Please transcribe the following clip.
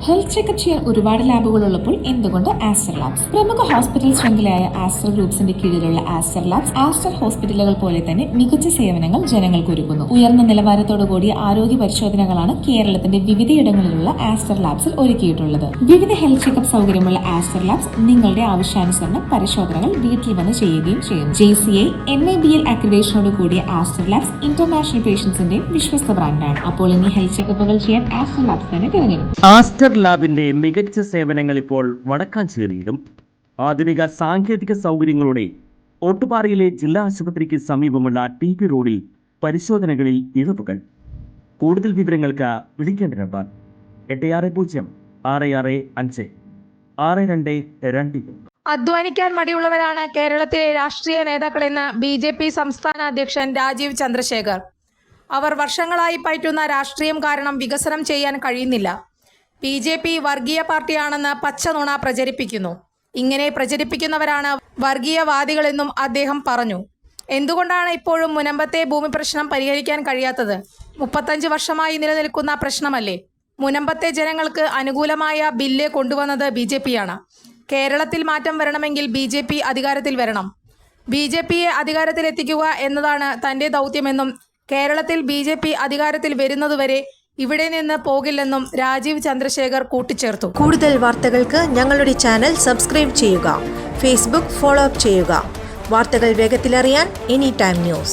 Health checkup ചെയ്യാൻ ഒരുപാട് ലാബുകൾ ഉള്ളപ്പോൾ എന്തുകൊണ്ട് ആസ്റ്റർ ലാബ്സ്? പ്രമുഖ ഹോസ്പിറ്റൽ ശൃംഖലയായ ആസ്റ്റർ ഗ്രൂപ്പ്സിന്റെ കീഴിലുള്ള ആസ്റ്റർ ലാബ്സ് ആസ്റ്റർ ഹോസ്പിറ്റലുകൾ പോലെ തന്നെ മികച്ച സേവനങ്ങൾ ജനങ്ങൾക്ക് ഒരുക്കുന്നു. ഉയർന്ന നിലവാരത്തോടു കൂടിയ ആരോഗ്യ പരിശോധനകളാണ് കേരളത്തിന്റെ വിവിധയിടങ്ങളിലുള്ള ആസ്റ്റർ ലാബ്സിൽ ഒരുക്കിയിട്ടുള്ളത്. വിവിധ ഹെൽത്ത് ചെക്കപ്പ് സൗകര്യമുള്ള ആസ്റ്റർ ലാബ്സ് നിങ്ങളുടെ ആവശ്യാനുസരണം പരിശോധനകൾ വീട്ടിൽ വന്ന് ചെയ്യുകയും ചെയ്യുന്നു. JCI NABL അക്രിഡേഷനോട് കൂടിയ ആസ്റ്റർ ലാബ്സ് ഇന്റർനാഷണൽ പേഷ്യൻസിന്റെയും വിശ്വസ്ത ബ്രാൻഡാണ്. അപ്പോൾ ഇനി ഹെൽത്ത് ചെക്കപ്പുകൾ ചെയ്യാൻ ആസ്റ്റർ ലാബ്സ് തന്നെ തിരഞ്ഞെടുക്കും. ആസ്റ്റർ ലാബിന്റെ മികച്ച സേവനങ്ങൾ ഇപ്പോൾ വടക്കാഞ്ചേരിയിലും. ആധുനിക സാങ്കേതിക സൗകര്യങ്ങളോടെ ഓട്ടുപാറയിലെ ജില്ലാ ആശുപത്രിക്ക് സമീപമുള്ള TP റോഡിൽ പരിശോധനകളിൽ ഇളവുകൾ. കൂടുതൽ വിവരങ്ങൾക്ക് വിളിക്കേണ്ട നമ്പർ 86066562. അധ്വാനിക്കാൻ മടിയുള്ളവരാണ് കേരളത്തിലെ രാഷ്ട്രീയ നേതാക്കളെന്ന് BJP സംസ്ഥാന അധ്യക്ഷൻ രാജീവ് ചന്ദ്രശേഖർ. അവർ വർഷങ്ങളായി പയറ്റുന്ന രാഷ്ട്രീയം കാരണം വികസനം ചെയ്യാൻ കഴിയുന്നില്ല. BJP വർഗീയ പാർട്ടിയാണെന്ന് പച്ചനുണ പ്രചരിപ്പിക്കുന്നു. ഇങ്ങനെ പ്രചരിപ്പിക്കുന്നവരാണ് വർഗീയവാദികളെന്നും അദ്ദേഹം പറഞ്ഞു. എന്തുകൊണ്ടാണ് ഇപ്പോഴും മുനമ്പത്തെ ഭൂമി പ്രശ്നം പരിഹരിക്കാൻ കഴിയാത്തത്? 35 വർഷമായി നിലനിൽക്കുന്ന പ്രശ്നമല്ലേ? മുനമ്പത്തെ ജനങ്ങൾക്ക് അനുകൂലമായ ബില്ല് കൊണ്ടുവന്നത് BJPയാണ്. കേരളത്തിൽ മാറ്റം വരണമെങ്കിൽ BJP അധികാരത്തിൽ വരണം. BJPയെ അധികാരത്തിലെത്തിക്കുക എന്നതാണ് തൻ്റെ ദൗത്യമെന്നും കേരളത്തിൽ BJP അധികാരത്തിൽ വരുന്നതുവരെ ഇവിടെ നിന്ന് പോകില്ലെന്നും രാജീവ് ചന്ദ്രശേഖർ കൂട്ടിച്ചേർത്തു. കൂടുതൽ വാർത്തകൾക്ക് ഞങ്ങളുടെ ചാനൽ സബ്സ്ക്രൈബ് ചെയ്യുക. Facebook ഫോളോ അപ്പ് ചെയ്യുക. വാർത്തകൾ വേഗത്തിലറിയാൻ Anytime News.